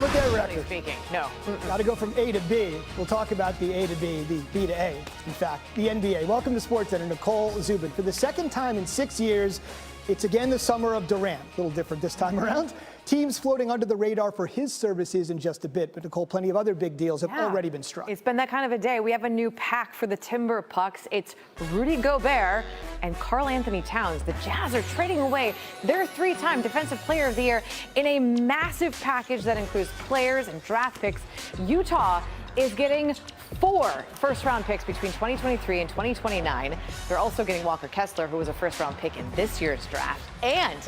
Look at their Broadly record. speaking, no. Got to go from A to B. We'll talk about the A to B, the B to A, in fact, the NBA. Welcome to SportsCenter, Nicole Zubin. For the second time in 6 years, it's again the summer of Durant. A little different this time around. Teams floating under the radar for his services in just a bit. But Nicole, plenty of other big deals have already been struck. It's been that kind of a day. We have a new pack for the Timber Pucks. It's Rudy Gobert and Karl Anthony Towns. The Jazz are trading away their three-time Defensive Player of the Year in a massive package that includes players and draft picks. Utah is getting 4 first-round picks between 2023 and 2029. They're also getting Walker Kessler, who was a first-round pick in this year's draft. And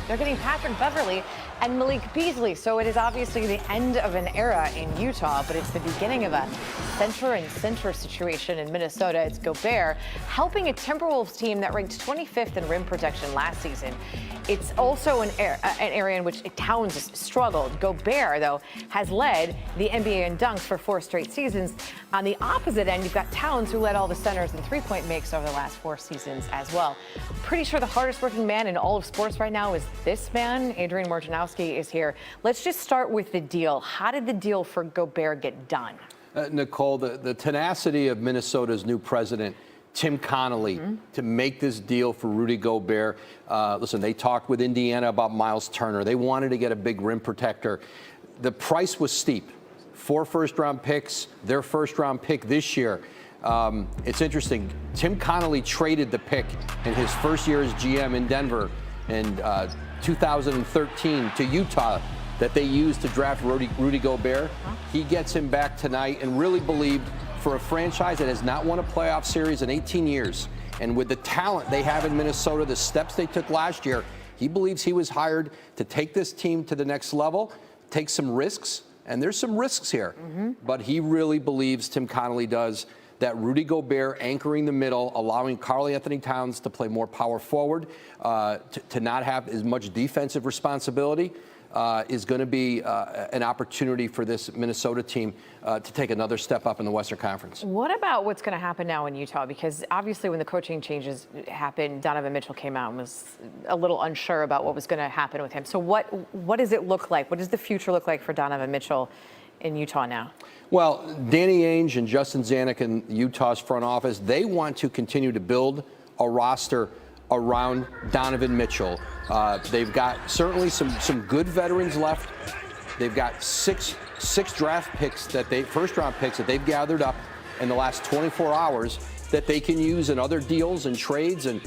they're getting Patrick Beverley and Malik Beasley. So it is obviously the end of an era in Utah, but it's the beginning of a center and center situation in Minnesota. It's Gobert helping a Timberwolves team that ranked 25th in rim protection last season. It's also an area in which Towns struggled. Gobert, though, has led the NBA in dunks for 4 straight seasons. On the opposite end, you've got Towns, who led all the centers in three-point makes over the last 4 seasons as well. Pretty sure the hardest working man in all of sports right now is this man. Adrian Wojnarowski is here. Let's just start with the deal. How did the deal for Gobert get done? Nicole, the tenacity of Minnesota's new president, Tim Connolly, to make this deal for Rudy Gobert. Listen, they talked with Indiana about Miles Turner. They wanted to get a big rim protector. The price was steep. 4 first-round picks, their first-round pick this year. It's interesting. Tim Connolly traded the pick in his first year as GM in Denver in 2013 to Utah that they used to draft Rudy Gobert. He gets him back tonight and really believed for a franchise that has not won a playoff series in 18 years. And with the talent they have in Minnesota, the steps they took last year, he believes he was hired to take this team to the next level, take some risks. And there's some risks here, but he really believes, Tim Connolly does, that Rudy Gobert anchoring the middle, allowing Karl Anthony Towns to play more power forward, to not have as much defensive responsibility, is going to be an opportunity for this Minnesota team to take another step up in the Western Conference. What about what's going to happen now in Utah? Because obviously when the coaching changes happened, Donovan Mitchell came out and was a little unsure about what was going to happen with him. So what does it look like? What does the future look like for Donovan Mitchell in Utah now? Well, Danny Ainge and Justin Zanuck in Utah's front office, they want to continue to build a roster around Donovan Mitchell. They've got certainly some good veterans left. They've got six draft picks first-round picks that they've gathered up in the last 24 hours that they can use in other deals and trades and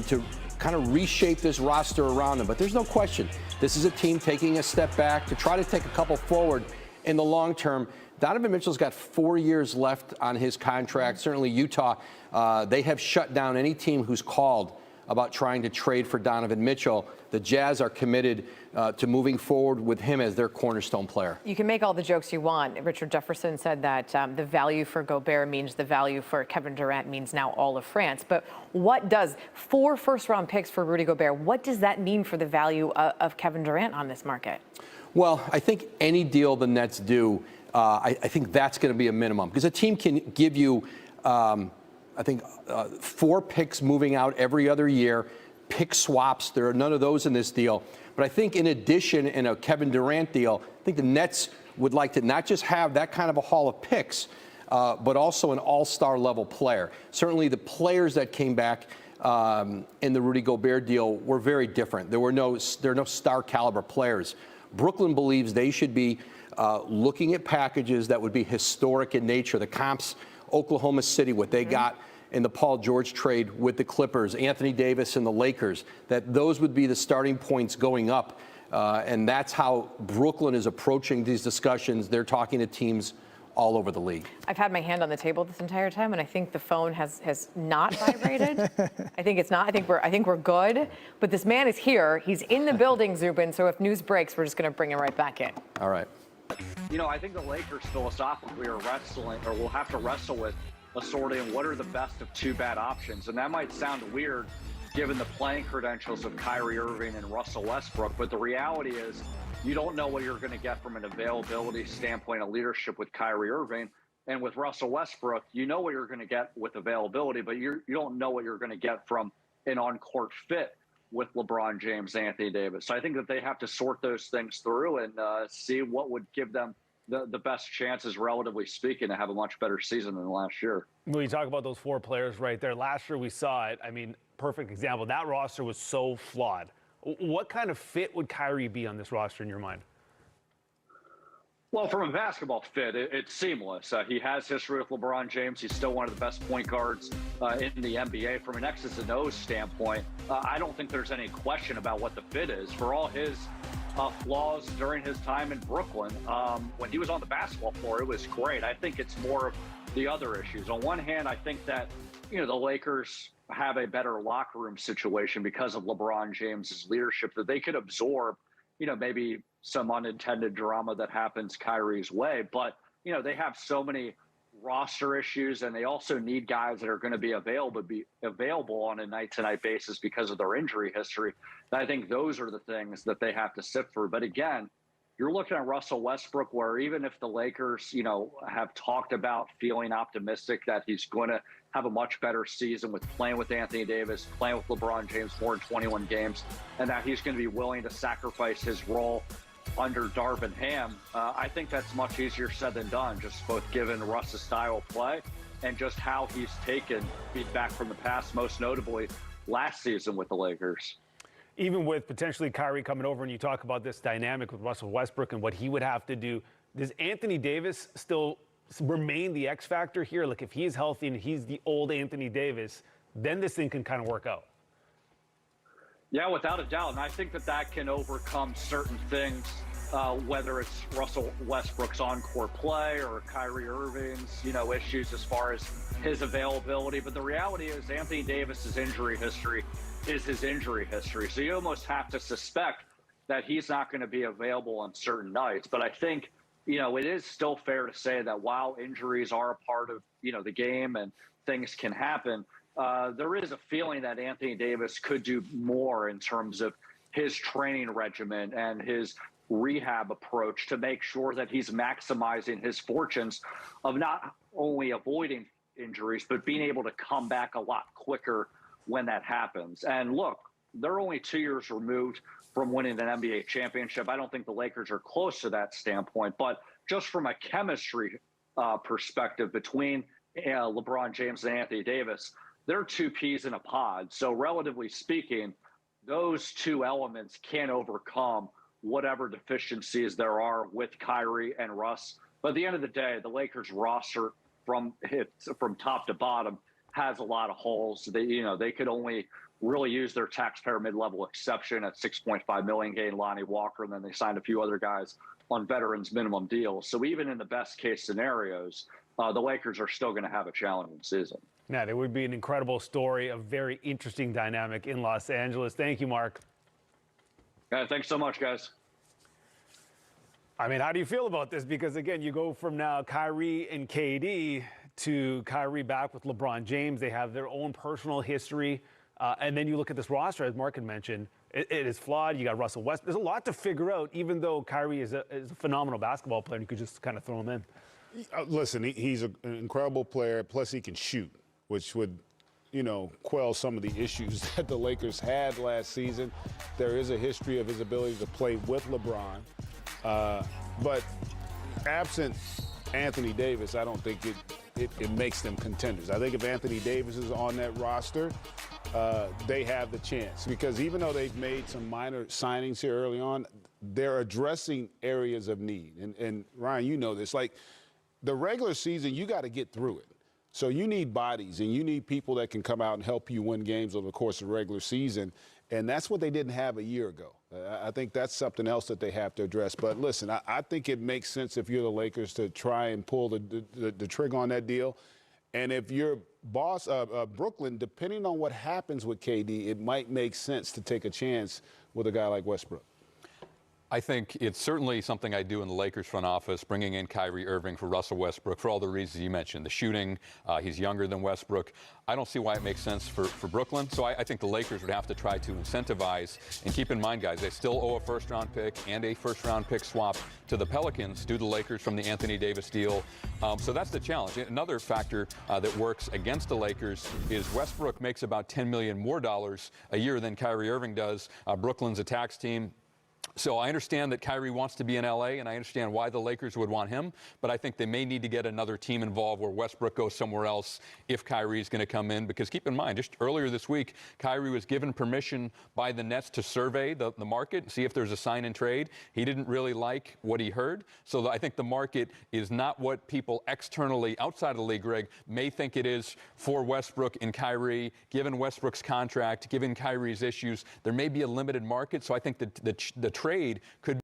to kind of reshape this roster around them. But there's no question, this is a team taking a step back to try to take a couple forward in the long term. Donovan Mitchell's got 4 years left on his contract. Certainly Utah, they have shut down any team who's called about trying to trade for Donovan Mitchell. The Jazz are committed to moving forward with him as their cornerstone player. You can make all the jokes you want. Richard Jefferson said that the value for Gobert means the value for Kevin Durant means now all of France. But what does 4 first-round picks for Rudy Gobert, what does that mean for the value of Kevin Durant on this market? Well, I think any deal the Nets do, I think that's going to be a minimum. Because a team can give you, I think, 4 picks moving out every other year, pick swaps. There are none of those in this deal. But I think in addition, in a Kevin Durant deal, I think the Nets would like to not just have that kind of a haul of picks, but also an all-star level player. Certainly the players that came back in the Rudy Gobert deal were very different. There are no star caliber players. Brooklyn believes they should be looking at packages that would be historic in nature. The comps, Oklahoma City, what they got in the Paul George trade with the Clippers, Anthony Davis and the Lakers, that those would be the starting points going up. And that's how Brooklyn is approaching these discussions. They're talking to teams all over the league. I've had my hand on the table this entire time, and I think the phone has not vibrated. I think it's not. I think we're good. But this man is here. He's in the building, Zubin. So if news breaks, we're just going to bring him right back in. All right. You know, I think the Lakers philosophically are wrestling, or will have to wrestle with assorting what are the best of 2 bad options. And that might sound weird given the playing credentials of Kyrie Irving and Russell Westbrook. But the reality is you don't know what you're going to get from an availability standpoint of leadership with Kyrie Irving. And with Russell Westbrook, you know what you're going to get with availability, but you don't know what you're going to get from an on-court fit with LeBron James, Anthony Davis. So I think that they have to sort those things through and see what would give them the best chances, relatively speaking, to have a much better season than last year. When you talk about those four players right there, last year we saw it. I mean, perfect example. That roster was so flawed. What kind of fit would Kyrie be on this roster in your mind? Well, from a basketball fit, it's seamless. He has history with LeBron James. He's still one of the best point guards in the NBA. From an X's and O's standpoint, I don't think there's any question about what the fit is. For all his flaws during his time in Brooklyn, when he was on the basketball floor, it was great. I think it's more of the other issues. On one hand, I think that, the Lakers have a better locker room situation because of LeBron James's leadership, that they could absorb, maybe some unintended drama that happens Kyrie's way. But, they have so many roster issues, and they also need guys that are going to be available on a night-to-night basis because of their injury history. I think those are the things that they have to sift through. But again, you're looking at Russell Westbrook, where even if the Lakers, have talked about feeling optimistic that he's going to have a much better season with playing with Anthony Davis, playing with LeBron James more than 21 games, and that he's going to be willing to sacrifice his role under Darvin Ham, I think that's much easier said than done, just both given Russ's style of play and just how he's taken feedback from the past, most notably last season with the Lakers. Even with potentially Kyrie coming over, and you talk about this dynamic with Russell Westbrook and what he would have to do, does Anthony Davis still remain the X factor here? Like, if he's healthy and he's the old Anthony Davis, then this thing can kind of work out. Yeah, without a doubt. And I think that can overcome certain things, whether it's Russell Westbrook's on-court play or Kyrie Irving's, issues as far as his availability. But the reality is Anthony Davis's injury history is his injury history. So you almost have to suspect that he's not going to be available on certain nights. But I think, it is still fair to say that while injuries are a part of, the game and things can happen, there is a feeling that Anthony Davis could do more in terms of his training regimen and his rehab approach to make sure that he's maximizing his fortunes of not only avoiding injuries, but being able to come back a lot quicker when that happens. And look, they're only 2 years removed from winning an NBA championship. I don't think the Lakers are close to that standpoint, but just from a chemistry perspective between LeBron James and Anthony Davis, they're two peas in a pod. So relatively speaking, those two elements can overcome whatever deficiencies there are with Kyrie and Russ. But at the end of the day, the Lakers roster from top to bottom has a lot of holes. They could only really use their taxpayer mid-level exception at $6.5 million, gain Lonnie Walker, and then they signed a few other guys on veterans minimum deals. So even in the best case scenarios, the Lakers are still going to have a challenging season. Yeah, it would be an incredible story, a very interesting dynamic in Los Angeles. Thank you, Mark. Thanks so much, guys. I mean, how do you feel about this? Because, again, you go from now Kyrie and KD to Kyrie back with LeBron James. They have their own personal history. And then you look at this roster, as Mark had mentioned, it is flawed. You got Russell West. There's a lot to figure out, even though Kyrie is a phenomenal basketball player. You could just kind of throw him in. Listen, he's an incredible player, plus he can shoot, which would, quell some of the issues that the Lakers had last season. There is a history of his ability to play with LeBron. But absent Anthony Davis, I don't think it makes them contenders. I think if Anthony Davis is on that roster, they have the chance. Because even though they've made some minor signings here early on, they're addressing areas of need. And Ryan, you know this. Like, the regular season, you got to get through it. So you need bodies, and you need people that can come out and help you win games over the course of the regular season. And that's what they didn't have a year ago. I think that's something else that they have to address. But listen, I think it makes sense if you're the Lakers to try and pull the trigger on that deal. And if you're boss Brooklyn, depending on what happens with KD, it might make sense to take a chance with a guy like Westbrook. I think it's certainly something I do in the Lakers front office, bringing in Kyrie Irving for Russell Westbrook for all the reasons you mentioned. The shooting, he's younger than Westbrook. I don't see why it makes sense for Brooklyn. So I think the Lakers would have to try to incentivize. And keep in mind, guys, they still owe a first-round pick and a first-round pick swap to the Pelicans due to the Lakers from the Anthony Davis deal. So that's the challenge. Another factor that works against the Lakers is Westbrook makes about $10 million more a year than Kyrie Irving does. Brooklyn's a tax team. So I understand that Kyrie wants to be in L.A., and I understand why the Lakers would want him, but I think they may need to get another team involved where Westbrook goes somewhere else if Kyrie's going to come in. Because keep in mind, just earlier this week, Kyrie was given permission by the Nets to survey the market and see if there's a sign and trade. He didn't really like what he heard. So I think the market is not what people externally outside of the league, Greg, may think it is for Westbrook and Kyrie. Given Westbrook's contract, given Kyrie's issues, there may be a limited market. So I think that the trade could